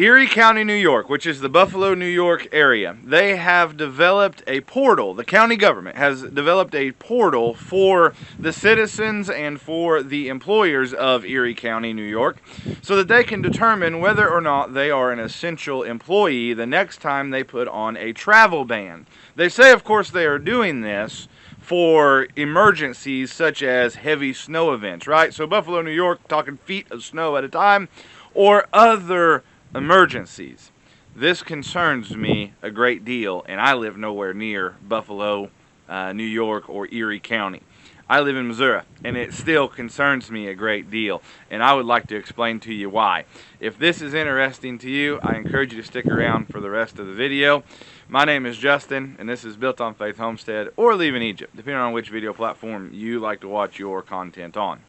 Erie County, New York, which is the Buffalo, New York area, they have developed a portal. The county government has developed a portal for the citizens and for the employers of Erie County, New York, so that they can determine whether or not they are an essential employee the next time they put on a travel ban. They say, of course, they are doing this for emergencies such as heavy snow events, right? So Buffalo, New York, talking feet of snow at a time, or other emergencies. This concerns me a great deal, and I live nowhere near Buffalo, New York, or Erie County. I live in Missouri, and it still concerns me a great deal, and I would like to explain to you why. If this is interesting to you, I encourage you to stick around for the rest of the video. My name is Justin, and this is Built on Faith Homestead, or Leaving Egypt, depending on which video platform you like to watch your content on.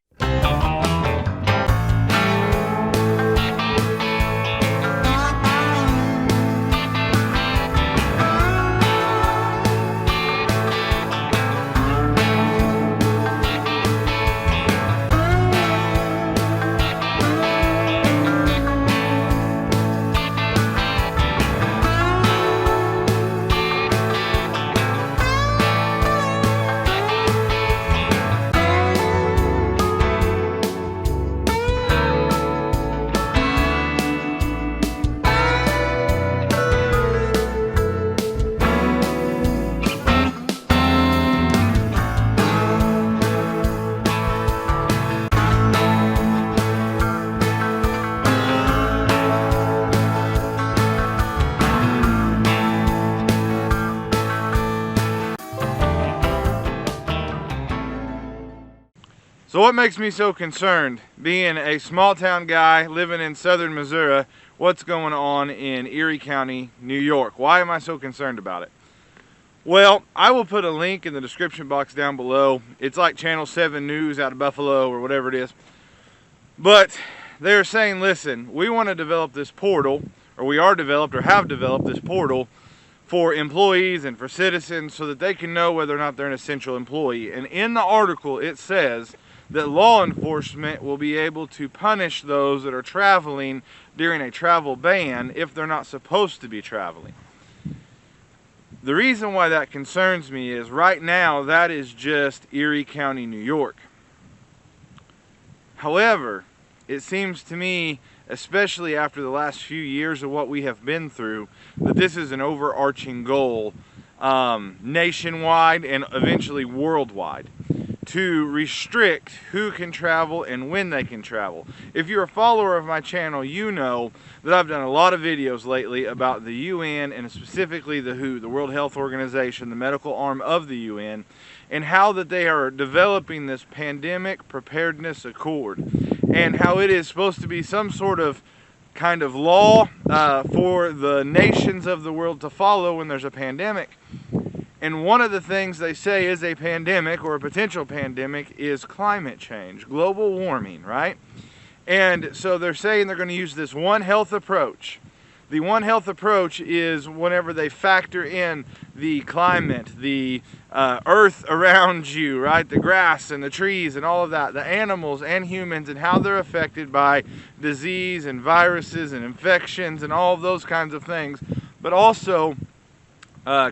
So what makes me so concerned, being a small town guy living in southern Missouri, what's going on in Erie County, New York? Why am I so concerned about it? Well, I will put a link in the description box down below. It's like Channel 7 News out of Buffalo or whatever it is. But they're saying, listen, we want to develop this portal, or we are developed or have developed this portal for employees and for citizens so that they can know whether or not they're an essential employee. And in the article it says that law enforcement will be able to punish those that are traveling during a travel ban if they're not supposed to be traveling. The reason why that concerns me is right now that is just Erie County, New York. However, it seems to me, especially after the last few years of what we have been through, that this is an overarching goal nationwide and eventually worldwide, to restrict who can travel and when they can travel. If you're a follower of my channel, you know that I've done a lot of videos lately about the UN and specifically the WHO, the World Health Organization, the medical arm of the UN, and how that they are developing this pandemic preparedness accord, and how it is supposed to be some sort of kind of law for the nations of the world to follow when there's a pandemic. And one of the things they say is a pandemic, or a potential pandemic, is climate change, global warming, right? And so they're saying they're going to use this One Health approach. The One Health approach is whenever they factor in the climate, the earth around you, right? The grass and the trees and all of that, the animals and humans, and how they're affected by disease and viruses and infections and all of those kinds of things, but also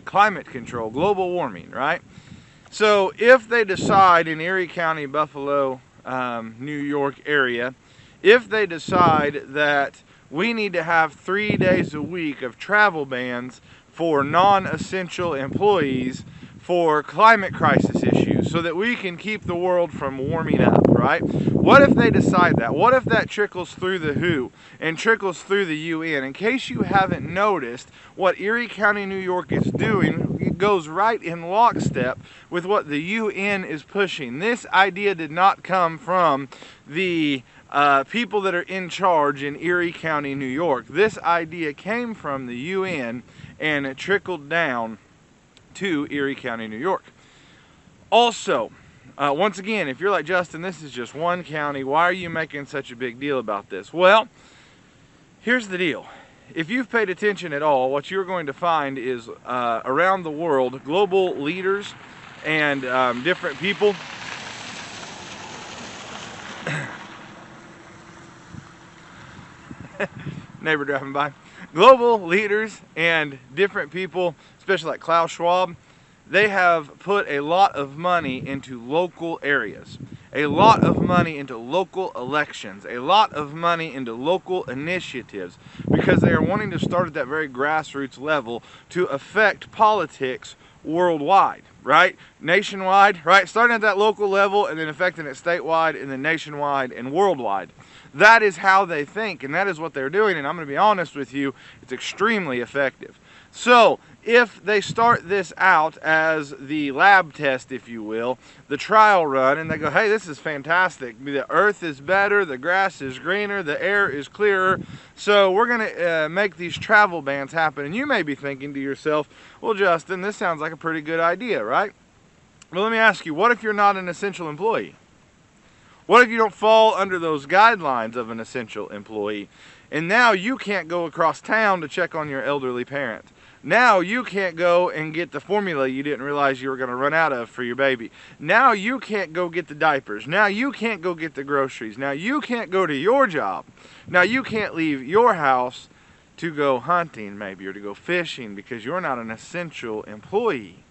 climate control, global warming, right? So if they decide in Erie County, Buffalo, New York area, if they decide that we need to have 3 days a week of travel bans for non-essential employees for climate crisis issues so that we can keep the world from warming up, right? What if they decide that? What if that trickles through the WHO and trickles through the UN? In case you haven't noticed, what Erie County, New York is doing, it goes right in lockstep with what the UN is pushing. This idea did not come from the people that are in charge in Erie County, New York. This idea came from the UN and it trickled down to Erie County, New York. Also, once again, if you're like, Justin, this is just one county, why are you making such a big deal about this? Well, here's the deal. If you've paid attention at all, what you're going to find is around the world, global leaders and different people neighbor driving by. Global leaders and different people, especially like Klaus Schwab, they have put a lot of money into local areas, a lot of money into local elections, a lot of money into local initiatives, because they are wanting to start at that very grassroots level to affect politics worldwide, right? Nationwide, right? Starting at that local level and then affecting it statewide and then nationwide and worldwide. That is how they think, and that is what they're doing, and I'm going to be honest with you, it's extremely effective. So, if they start this out as the lab test, if you will, the trial run, and they go, hey, this is fantastic. The earth is better, the grass is greener, the air is clearer, so we're going to make these travel bans happen. And you may be thinking to yourself, well, Justin, this sounds like a pretty good idea, right? Well, let me ask you, what if you're not an essential employee? What if you don't fall under those guidelines of an essential employee? And now you can't go across town to check on your elderly parent. Now you can't go and get the formula you didn't realize you were going to run out of for your baby. Now you can't go get the diapers. Now you can't go get the groceries. Now you can't go to your job. Now you can't leave your house to go hunting maybe or to go fishing because you're not an essential employee.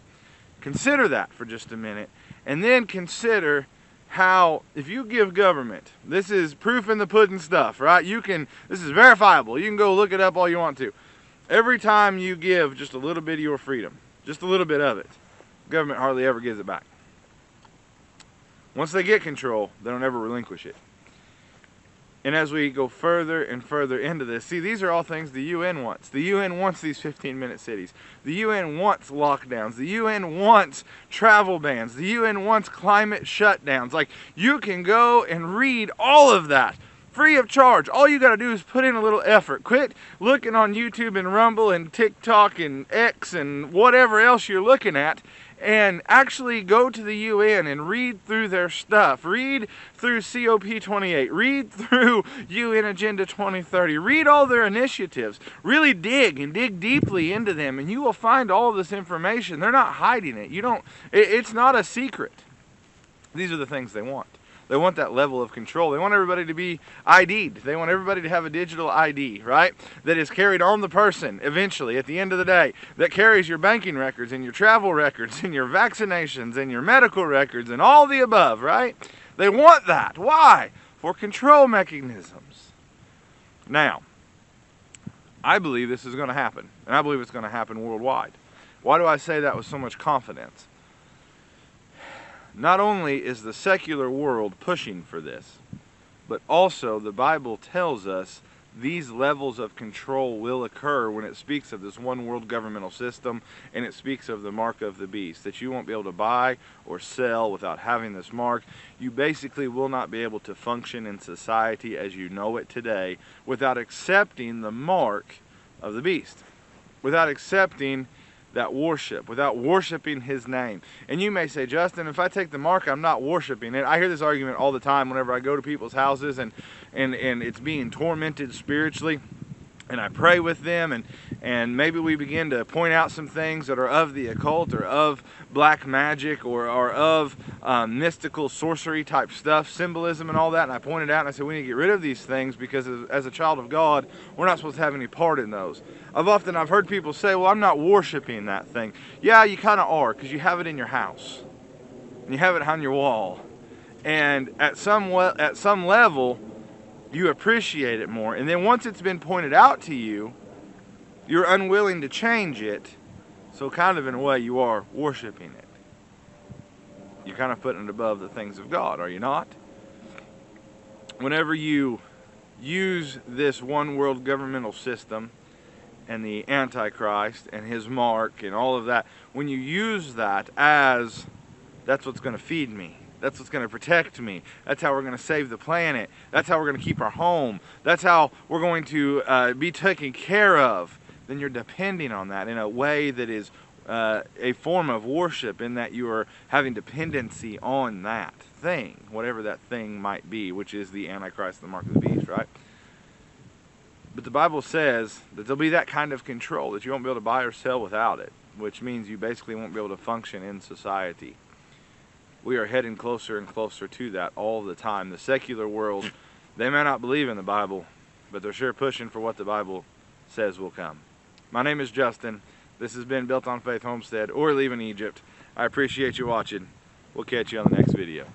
Consider that for just a minute, and then consider how, if you give government, this is proof in the pudding stuff, right? This is verifiable. You can go look it up all you want to. Every time you give just a little bit of your freedom, just a little bit of it, government hardly ever gives it back. Once they get control, they don't ever relinquish it. And as we go further and further into this, see, these are all things the UN wants. The UN wants these 15-minute cities. The UN wants lockdowns. The UN wants travel bans. The UN wants climate shutdowns. Like, you can go and read all of that free of charge. All you got to do is put in a little effort. Quit looking on YouTube and Rumble and TikTok and X and whatever else you're looking at, and actually go to the UN and read through their stuff. Read through COP28. Read through UN Agenda 2030. Read all their initiatives. Really dig and dig deeply into them, and you will find all of this information. They're not hiding it. It's not a secret. These are the things they want. They want that level of control. They want everybody to be ID'd. They want everybody to have a digital ID, right? That is carried on the person eventually at the end of the day. That carries your banking records and your travel records and your vaccinations and your medical records and all the above, right? They want that. Why? For control mechanisms. Now, I believe this is going to happen. And I believe it's going to happen worldwide. Why do I say that with so much confidence? Not only is the secular world pushing for this, but also the Bible tells us these levels of control will occur when it speaks of this one world governmental system, and it speaks of the mark of the beast, that you won't be able to buy or sell without having this mark. You basically will not be able to function in society as you know it today without accepting the mark of the beast, without accepting that worship, without worshiping his name. And you may say, Justin, if I take the mark, I'm not worshiping it. I hear this argument all the time whenever I go to people's houses and it's being tormented spiritually, and I pray with them, and maybe we begin to point out some things that are of the occult or of black magic or of mystical sorcery type stuff, symbolism and all that, and I point it out and I say we need to get rid of these things because as a child of God, we're not supposed to have any part in those. I've heard people say, well, I'm not worshiping that thing. Yeah, you kind of are, because you have it in your house. And you have it on your wall. And at some level, you appreciate it more. And then once it's been pointed out to you, you're unwilling to change it. So kind of in a way, you are worshiping it. You're kind of putting it above the things of God, are you not? Whenever you use this one world governmental system, and the Antichrist and his mark and all of that, when you use that as, that's what's going to feed me, that's what's going to protect me, that's how we're going to save the planet, that's how we're going to keep our home, that's how we're going to be taken care of, then you're depending on that in a way that is a form of worship, in that you are having dependency on that thing, whatever that thing might be, which is the Antichrist, the mark of the beast, right? But the Bible says that there'll be that kind of control, that you won't be able to buy or sell without it, which means you basically won't be able to function in society. We are heading closer and closer to that all the time. The secular world, they may not believe in the Bible, but they're sure pushing for what the Bible says will come. My name is Justin. This has been Built on Faith Homestead, or Leaving Egypt. I appreciate you watching. We'll catch you on the next video.